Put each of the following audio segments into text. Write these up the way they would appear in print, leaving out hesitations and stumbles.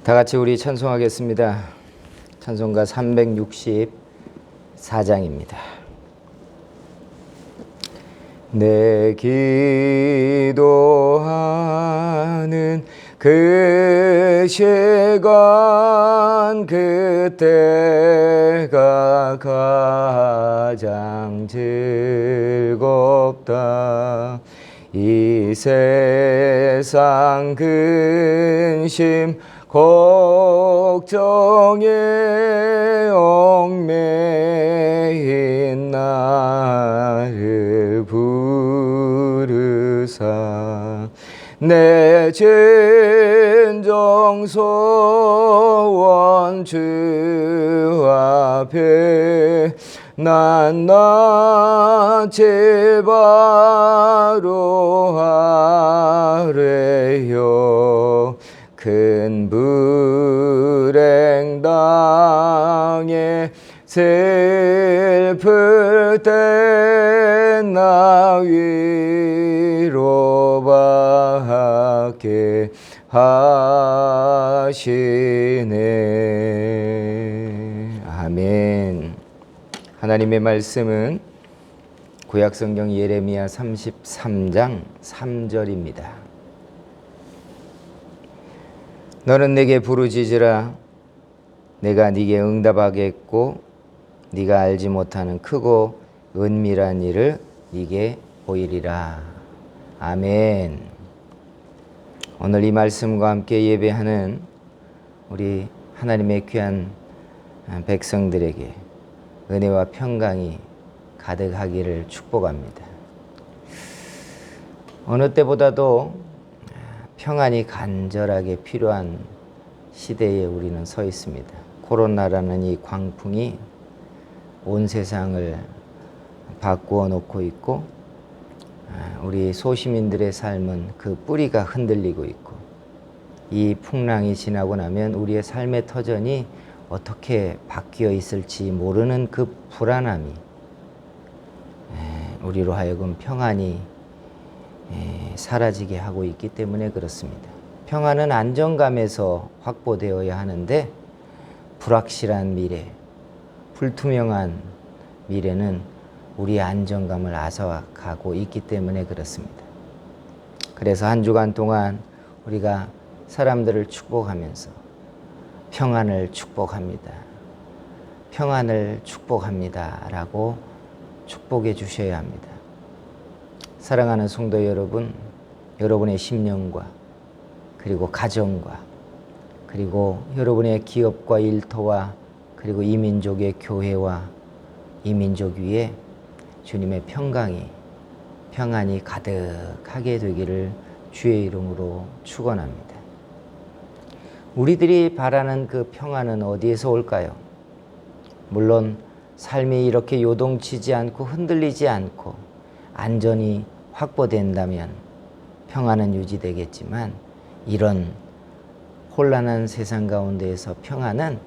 다 같이 우리 찬송하겠습니다. 찬송가 364장입니다. 내 기도하는 그 시간 그때가 가장 즐겁다. 이 세상 근심 걱정에 얽매인 나를 부르사 내 진정 소원 주 앞에 난 낯이 바로 아래요. 큰 불행 당해 슬플 때 나 위로받게 하시네. 아멘. 하나님의 말씀은 구약성경 예레미야 33장 3절입니다. 너는 내게 부르짖으라. 내가 네게 응답하겠고 네가 알지 못하는 크고 은밀한 일을 네게 보이리라. 아멘. 오늘 이 말씀과 함께 예배하는 우리 하나님의 귀한 백성들에게 은혜와 평강이 가득하기를 축복합니다. 어느 때보다도 평안이 간절하게 필요한 시대에 우리는 서 있습니다. 코로나라는 이 광풍이 온 세상을 바꾸어 놓고 있고 우리 소시민들의 삶은 그 뿌리가 흔들리고 있고 이 풍랑이 지나고 나면 우리의 삶의 터전이 어떻게 바뀌어 있을지 모르는 그 불안함이 우리로 하여금 평안이 사라지게 하고 있기 때문에 그렇습니다. 평안은 안정감에서 확보되어야 하는데 불확실한 미래, 불투명한 미래는 우리의 안정감을 앗아가고 있기 때문에 그렇습니다. 그래서 한 주간 동안 우리가 사람들을 축복하면서 평안을 축복합니다. 평안을 축복합니다. 라고 축복해 주셔야 합니다. 사랑하는 성도 여러분, 여러분의 심령과 그리고 가정과 그리고 여러분의 기업과 일터와 그리고 이 민족의 교회와 이 민족 위에 주님의 평안이 가득하게 되기를 주의 이름으로 축원합니다. 우리들이 바라는 그 평안은 어디에서 올까요? 물론 삶이 이렇게 요동치지 않고 흔들리지 않고 안전이 확보된다면 평안은 유지되겠지만 이런 혼란한 세상 가운데에서 평안은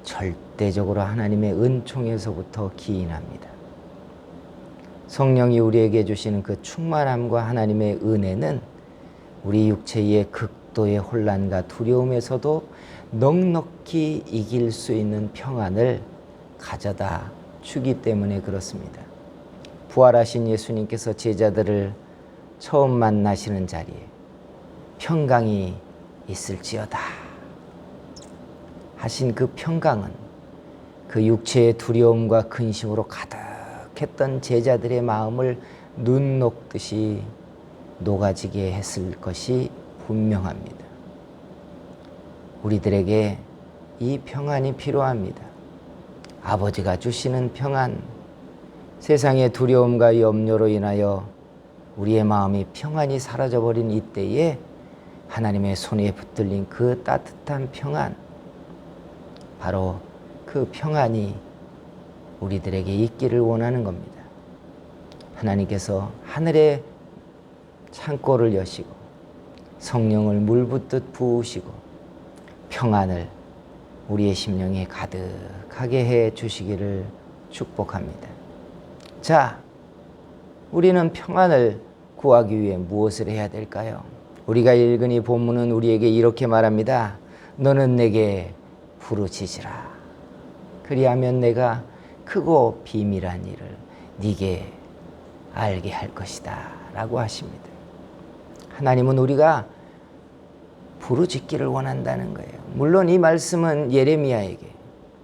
절대적으로 하나님의 은총에서부터 기인합니다. 성령이 우리에게 주시는 그 충만함과 하나님의 은혜는 우리 육체의 극도의 혼란과 두려움에서도 넉넉히 이길 수 있는 평안을 가져다 주기 때문에 그렇습니다. 부활하신 예수님께서 제자들을 처음 만나시는 자리에 평강이 있을지어다 하신 그 평강은 그 육체의 두려움과 근심으로 가득했던 제자들의 마음을 눈 녹듯이 녹아지게 했을 것이 분명합니다. 우리들에게 이 평안이 필요합니다. 아버지가 주시는 평안, 세상의 두려움과 염려로 인하여 우리의 마음이 평안이 사라져버린 이때에 하나님의 손에 붙들린 그 따뜻한 평안, 바로 그 평안이 우리들에게 있기를 원하는 겁니다. 하나님께서 하늘의 창고를 여시고 성령을 물붓듯 부으시고 평안을 우리의 심령에 가득하게 해 주시기를 축복합니다. 자, 우리는 평안을 구하기 위해 무엇을 해야 될까요? 우리가 읽은 이 본문은 우리에게 이렇게 말합니다. 너는 내게 부르짖으라. 그리하면 내가 크고 비밀한 일을 네게 알게 할 것이다 라고 하십니다. 하나님은 우리가 부르짖기를 원한다는 거예요. 물론 이 말씀은 예레미야에게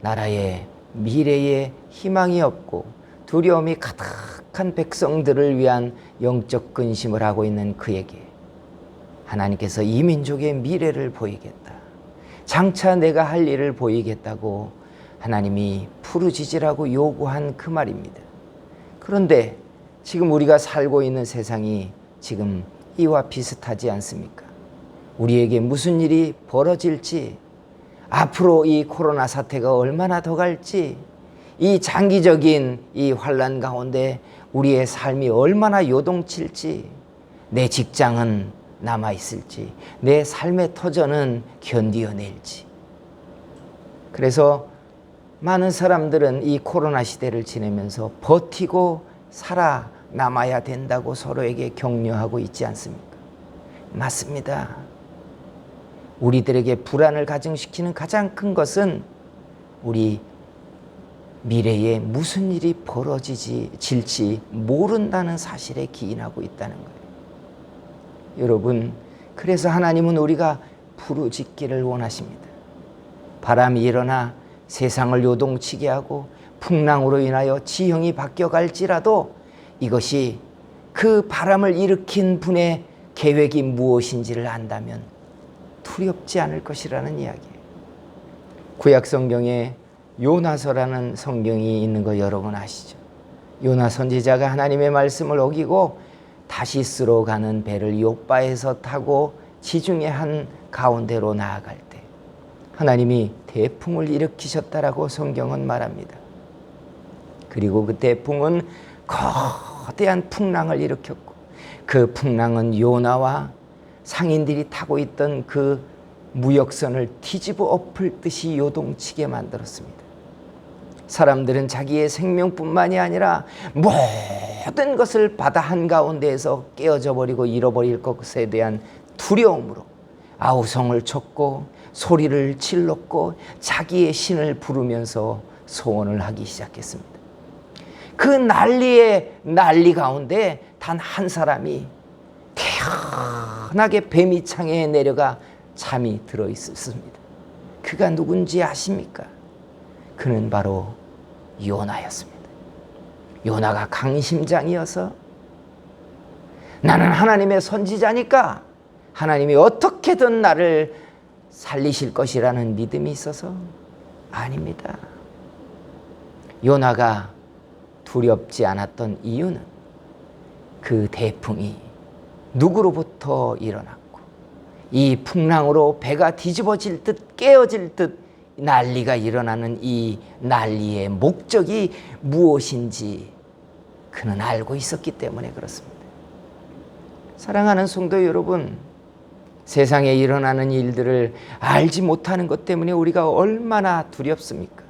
나라의 미래에 희망이 없고 두려움이 가득한 백성들을 위한 영적 근심을 하고 있는 그에게 하나님께서 이 민족의 미래를 보이겠다, 장차 내가 할 일을 보이겠다고 하나님이 부르짖으라고 요구한 그 말입니다. 그런데 지금 우리가 살고 있는 세상이 지금 이와 비슷하지 않습니까? 우리에게 무슨 일이 벌어질지, 앞으로 이 코로나 사태가 얼마나 더 갈지, 이 장기적인 이 환난 가운데 우리의 삶이 얼마나 요동칠지, 내 직장은 남아있을지, 내 삶의 터전은 견디어낼지. 그래서 많은 사람들은 이 코로나 시대를 지내면서 버티고 살아남아야 된다고 서로에게 격려하고 있지 않습니까? 맞습니다. 우리들에게 불안을 가중시키는 가장 큰 것은 우리 미래에 무슨 일이 벌어질지 모른다는 사실에 기인하고 있다는 거예요. 여러분, 그래서 하나님은 우리가 부르짖기를 원하십니다. 바람이 일어나 세상을 요동치게 하고 풍랑으로 인하여 지형이 바뀌어갈지라도 이것이 그 바람을 일으킨 분의 계획이 무엇인지를 안다면 두렵지 않을 것이라는 이야기예요. 구약 성경에 요나서라는 성경이 있는 거 여러분 아시죠? 요나 선지자가 하나님의 말씀을 어기고 다시스로 가는 배를 요바에서 타고 지중해 한 가운데로 나아갈 때 하나님이 대풍을 일으키셨다라고 성경은 말합니다. 그리고 그 대풍은 거대한 풍랑을 일으켰고 그 풍랑은 요나와 상인들이 타고 있던 그 무역선을 뒤집어 엎을 듯이 요동치게 만들었습니다. 사람들은 자기의 생명뿐만이 아니라 모든 것을 바다 한가운데에서 깨어져 버리고 잃어버릴 것에 대한 두려움으로 아우성을 쳤고 소리를 질렀고 자기의 신을 부르면서 소원을 하기 시작했습니다. 그 난리 가운데 단 한 사람이 태연하게 뱀이창에 내려가 잠이 들어 있었습니다. 그가 누군지 아십니까? 그는 바로 요나였습니다. 요나가 강심장이어서 나는 하나님의 선지자니까 하나님이 어떻게든 나를 살리실 것이라는 믿음이 있어서 아닙니다. 요나가 두렵지 않았던 이유는 그 대풍이 누구로부터 일어났고 이 풍랑으로 배가 뒤집어질 듯 깨어질 듯 난리가 일어나는 이 난리의 목적이 무엇인지 그는 알고 있었기 때문에 그렇습니다. 사랑하는 성도 여러분, 세상에 일어나는 일들을 알지 못하는 것 때문에 우리가 얼마나 두렵습니까?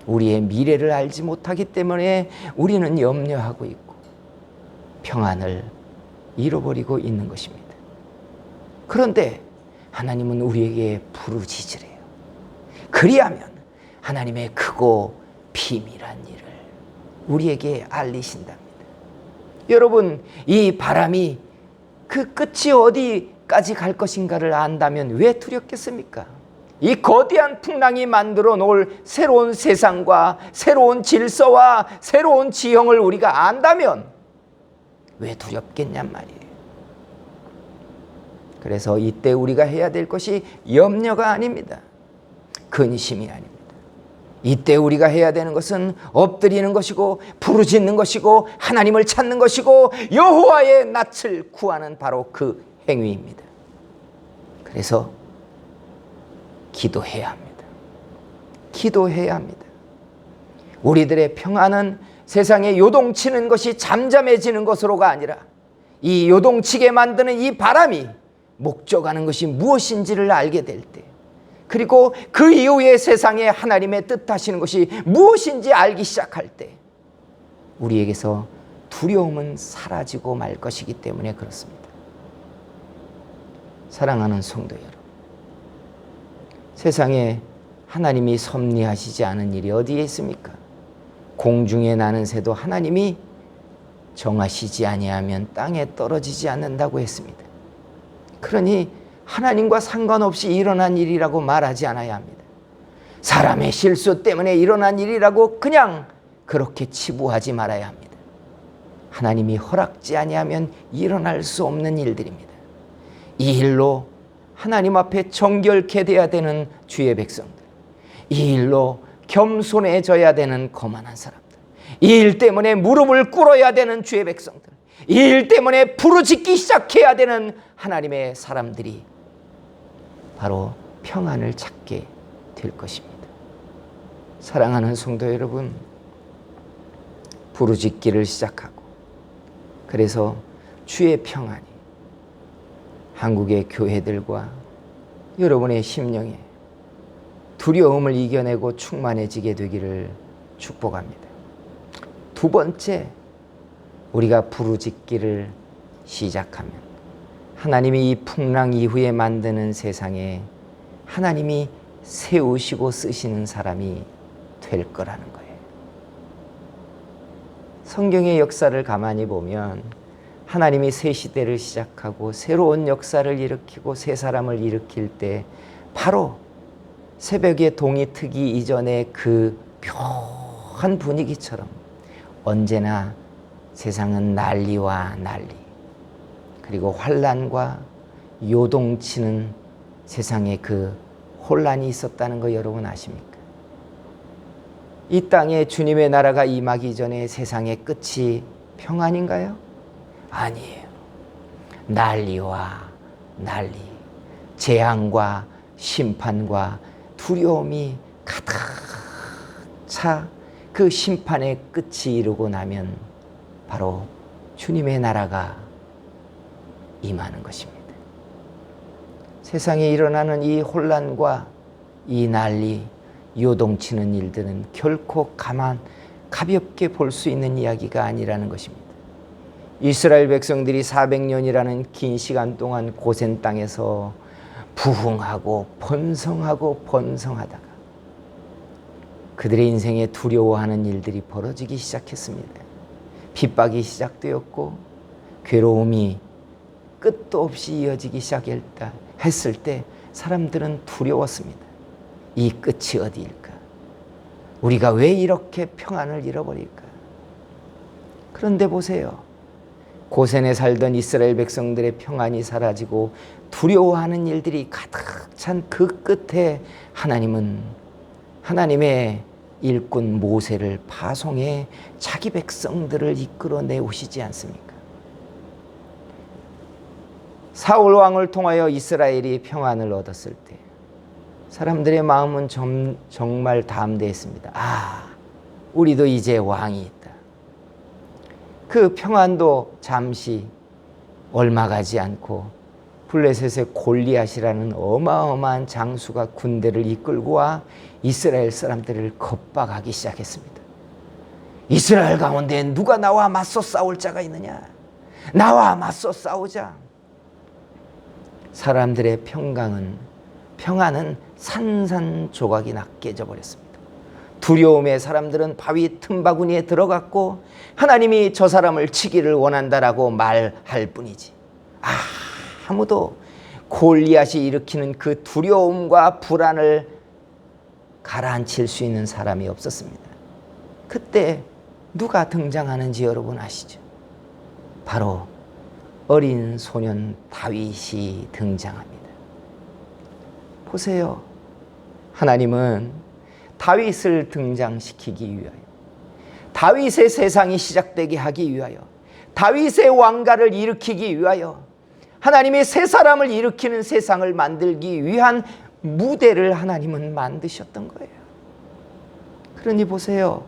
우리의 미래를 알지 못하기 때문에 우리는 염려하고 있고 평안을 잃어버리고 있는 것입니다. 그런데 하나님은 우리에게 부르짖으래요. 그리하면 하나님의 크고 비밀한 일을 우리에게 알리신답니다. 여러분, 이 바람이 그 끝이 어디까지 갈 것인가를 안다면 왜 두렵겠습니까? 이 거대한 풍랑이 만들어 놓을 새로운 세상과 새로운 질서와 새로운 지형을 우리가 안다면 왜 두렵겠냔 말이에요. 그래서 이때 우리가 해야 될 것이 염려가 아닙니다. 근심이 아닙니다. 이때 우리가 해야 되는 것은 엎드리는 것이고 부르짖는 것이고 하나님을 찾는 것이고 여호와의 낯을 구하는 바로 그 행위입니다. 그래서 기도해야 합니다. 기도해야 합니다. 우리들의 평안은 세상에 요동치는 것이 잠잠해지는 것으로가 아니라 이 요동치게 만드는 이 바람이 목적하는 것이 무엇인지를 알게 될 때, 그리고 그 이후에 세상에 하나님의 뜻하시는 것이 무엇인지 알기 시작할 때 우리에게서 두려움은 사라지고 말 것이기 때문에 그렇습니다. 사랑하는 성도 여러분, 세상에 하나님이 섭리하시지 않은 일이 어디에 있습니까? 공중에 나는 새도 하나님이 정하시지 아니하면 땅에 떨어지지 않는다고 했습니다. 그러니 하나님과 상관없이 일어난 일이라고 말하지 않아야 합니다. 사람의 실수 때문에 일어난 일이라고 그냥 그렇게 치부하지 말아야 합니다. 하나님이 허락지 아니하면 일어날 수 없는 일들입니다. 이 일로 하나님 앞에 정결케 돼야 되는 주의 백성들, 이 일로 겸손해져야 되는 거만한 사람들, 이 일 때문에 무릎을 꿇어야 되는 주의 백성들, 이 일 때문에 부르짖기 시작해야 되는 하나님의 사람들이 바로 평안을 찾게 될 것입니다. 사랑하는 성도 여러분, 부르짖기를 시작하고, 그래서 주의 평안이 한국의 교회들과 여러분의 심령에 두려움을 이겨내고 충만해지게 되기를 축복합니다. 두 번째, 우리가 부르짖기를 시작하면 하나님이 이 풍랑 이후에 만드는 세상에 하나님이 세우시고 쓰시는 사람이 될 거라는 거예요. 성경의 역사를 가만히 보면 하나님이 새 시대를 시작하고 새로운 역사를 일으키고 새 사람을 일으킬 때 바로 새벽의 동이 트기 이전의 그 묘한 분위기처럼 언제나 세상은 난리와 난리, 그리고 환난과 요동치는 세상에 그 혼란이 있었다는 거 여러분 아십니까? 이 땅에 주님의 나라가 임하기 전에 세상의 끝이 평안인가요? 아니에요. 난리와 난리, 재앙과 심판과 두려움이 가득 차 그 심판의 끝이 이루고 나면 바로 주님의 나라가 임하는 것입니다. 세상에 일어나는 이 혼란과 이 난리, 요동치는 일들은 결코 가볍게 볼 수 있는 이야기가 아니라는 것입니다. 이스라엘 백성들이 400년이라는 긴 시간 동안 고센 땅에서 부흥하고 번성하다가 그들의 인생에 두려워하는 일들이 벌어지기 시작했습니다. 핍박이 시작되었고 괴로움이 끝도 없이 이어지기 시작했을 때 사람들은 두려웠습니다. 이 끝이 어디일까? 우리가 왜 이렇게 평안을 잃어버릴까? 그런데 보세요. 고센에 살던 이스라엘 백성들의 평안이 사라지고 두려워하는 일들이 가득 찬 그 끝에 하나님은 하나님의 일꾼 모세를 파송해 자기 백성들을 이끌어내 오시지 않습니까? 사울 왕을 통하여 이스라엘이 평안을 얻었을 때 사람들의 마음은 정말 담대했습니다. 아, 우리도 이제 왕이 있다. 그 평안도 잠시 얼마 가지 않고 블레셋의 골리앗이라는 어마어마한 장수가 군대를 이끌고 와 이스라엘 사람들을 겁박하기 시작했습니다. 이스라엘 가운데 누가 나와 맞서 싸울 자가 있느냐? 나와 맞서 싸우자. 사람들의 평안은 산산조각이 나 깨져버렸습니다. 두려움에 사람들은 바위 틈바구니에 들어갔고 하나님이 저 사람을 치기를 원한다라고 말할 뿐이지 아무도 골리앗이 일으키는 그 두려움과 불안을 가라앉힐 수 있는 사람이 없었습니다. 그때 누가 등장하는지 여러분 아시죠? 바로 어린 소년 다윗이 등장합니다. 보세요. 하나님은 다윗을 등장시키기 위하여, 다윗의 세상이 시작되게 하기 위하여, 다윗의 왕가를 일으키기 위하여 하나님이 새 사람을 일으키는 세상을 만들기 위한 무대를 하나님은 만드셨던 거예요. 그러니 보세요.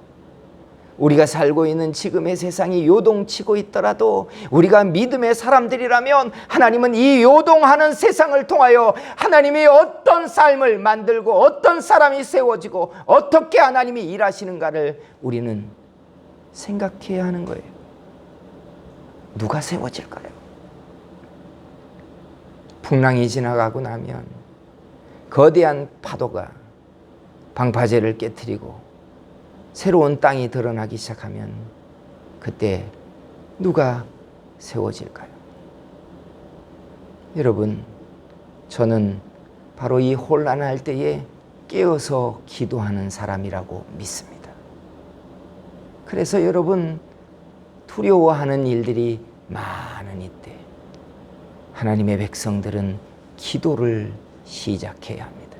우리가 살고 있는 지금의 세상이 요동치고 있더라도 우리가 믿음의 사람들이라면 하나님은 이 요동하는 세상을 통하여 하나님이 어떤 삶을 만들고 어떤 사람이 세워지고 어떻게 하나님이 일하시는가를 우리는 생각해야 하는 거예요. 누가 세워질까요? 풍랑이 지나가고 나면 거대한 파도가 방파제를 깨트리고 새로운 땅이 드러나기 시작하면 그때 누가 세워질까요? 여러분, 저는 바로 이 혼란할 때에 깨어서 기도하는 사람이라고 믿습니다. 그래서 여러분, 두려워하는 일들이 많은 이때 하나님의 백성들은 기도를 시작해야 합니다.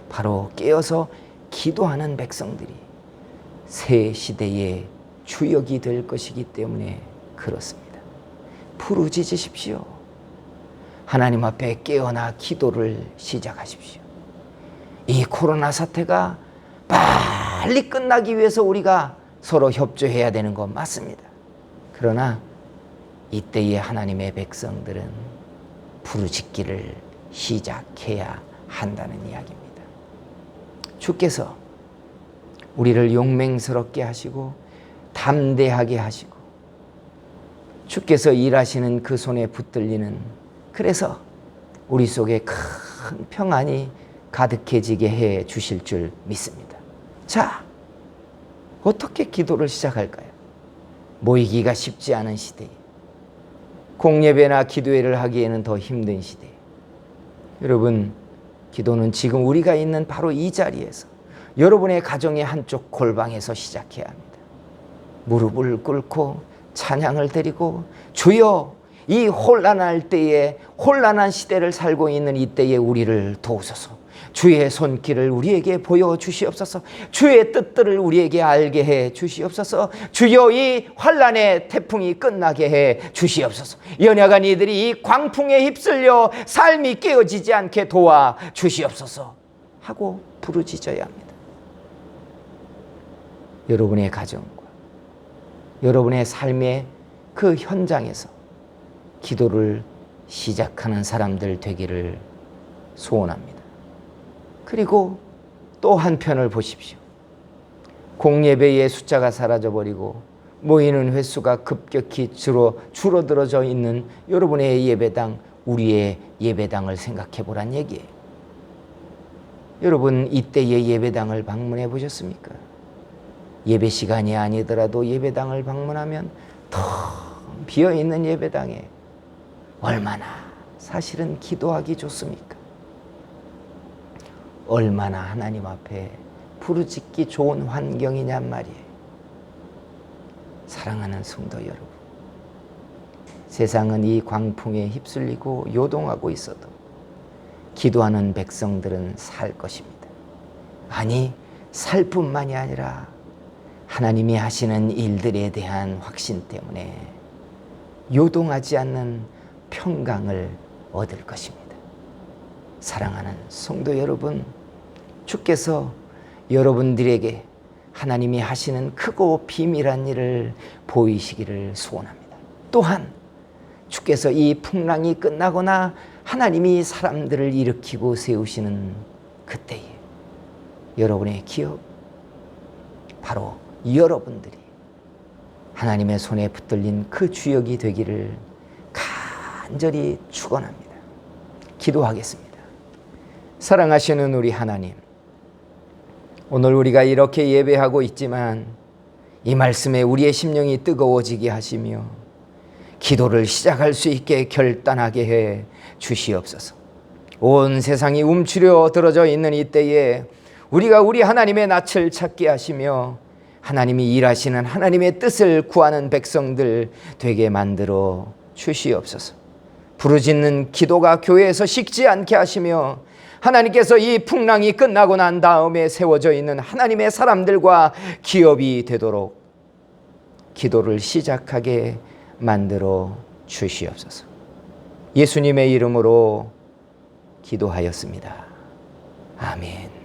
바로 깨어서 기도하는 백성들이 새 시대의 주역이 될 것이기 때문에 그렇습니다. 부르짖으십시오. 하나님 앞에 깨어나 기도를 시작하십시오. 이 코로나 사태가 빨리 끝나기 위해서 우리가 서로 협조해야 되는 건 맞습니다. 그러나 이때의 하나님의 백성들은 부르짖기를 시작해야 한다는 이야기입니다. 주께서 우리를 용맹스럽게 하시고 담대하게 하시고 주께서 일하시는 그 손에 붙들리는, 그래서 우리 속에 큰 평안이 가득해지게 해 주실 줄 믿습니다. 자, 어떻게 기도를 시작할까요? 모이기가 쉽지 않은 시대에, 공예배나 기도회를 하기에는 더 힘든 시대에, 여러분, 기도는 지금 우리가 있는 바로 이 자리에서, 여러분의 가정의 한쪽 골방에서 시작해야 합니다. 무릎을 꿇고 찬양을 드리고, 주여, 이 혼란할 때에, 혼란한 시대를 살고 있는 이때에 우리를 도우소서. 주의 손길을 우리에게 보여주시옵소서. 주의 뜻들을 우리에게 알게 해 주시옵소서. 주여, 이 환란의 태풍이 끝나게 해 주시옵소서. 연약한 이들이 이 광풍에 휩쓸려 삶이 깨어지지 않게 도와 주시옵소서 하고 부르짖어야 합니다. 여러분의 가정과 여러분의 삶의 그 현장에서 기도를 시작하는 사람들 되기를 소원합니다. 그리고 또 한편을 보십시오. 공예배의 숫자가 사라져버리고 모이는 횟수가 급격히 줄어들어져 있는 여러분의 예배당, 우리의 예배당을 생각해 보란 얘기예요. 여러분, 이때의 예배당을 방문해 보셨습니까? 예배 시간이 아니더라도 예배당을 방문하면 텅 비어있는 예배당에 얼마나 사실은 기도하기 좋습니까? 얼마나 하나님 앞에 부르짖기 좋은 환경이냔 말이에요. 사랑하는 성도 여러분, 세상은 이 광풍에 휩쓸리고 요동하고 있어도 기도하는 백성들은 살 것입니다. 아니, 살 뿐만이 아니라 하나님이 하시는 일들에 대한 확신 때문에 요동하지 않는 평강을 얻을 것입니다. 사랑하는 성도 여러분, 주께서 여러분들에게 하나님이 하시는 크고 비밀한 일을 보이시기를 소원합니다. 또한 주께서 이 풍랑이 끝나거나 하나님이 사람들을 일으키고 세우시는 그때에 여러분의 기업, 바로 여러분들이 하나님의 손에 붙들린 그 주역이 되기를 간절히 축원합니다. 기도하겠습니다. 사랑하시는 우리 하나님, 오늘 우리가 이렇게 예배하고 있지만 이 말씀에 우리의 심령이 뜨거워지게 하시며 기도를 시작할 수 있게 결단하게 해 주시옵소서. 온 세상이 움츠려 들어져 있는 이때에 우리가 우리 하나님의 낯을 찾게 하시며 하나님이 일하시는 하나님의 뜻을 구하는 백성들 되게 만들어 주시옵소서. 부르짖는 기도가 교회에서 식지 않게 하시며 하나님께서 이 풍랑이 끝나고 난 다음에 세워져 있는 하나님의 사람들과 기업이 되도록 기도를 시작하게 만들어 주시옵소서. 예수님의 이름으로 기도하였습니다. 아멘.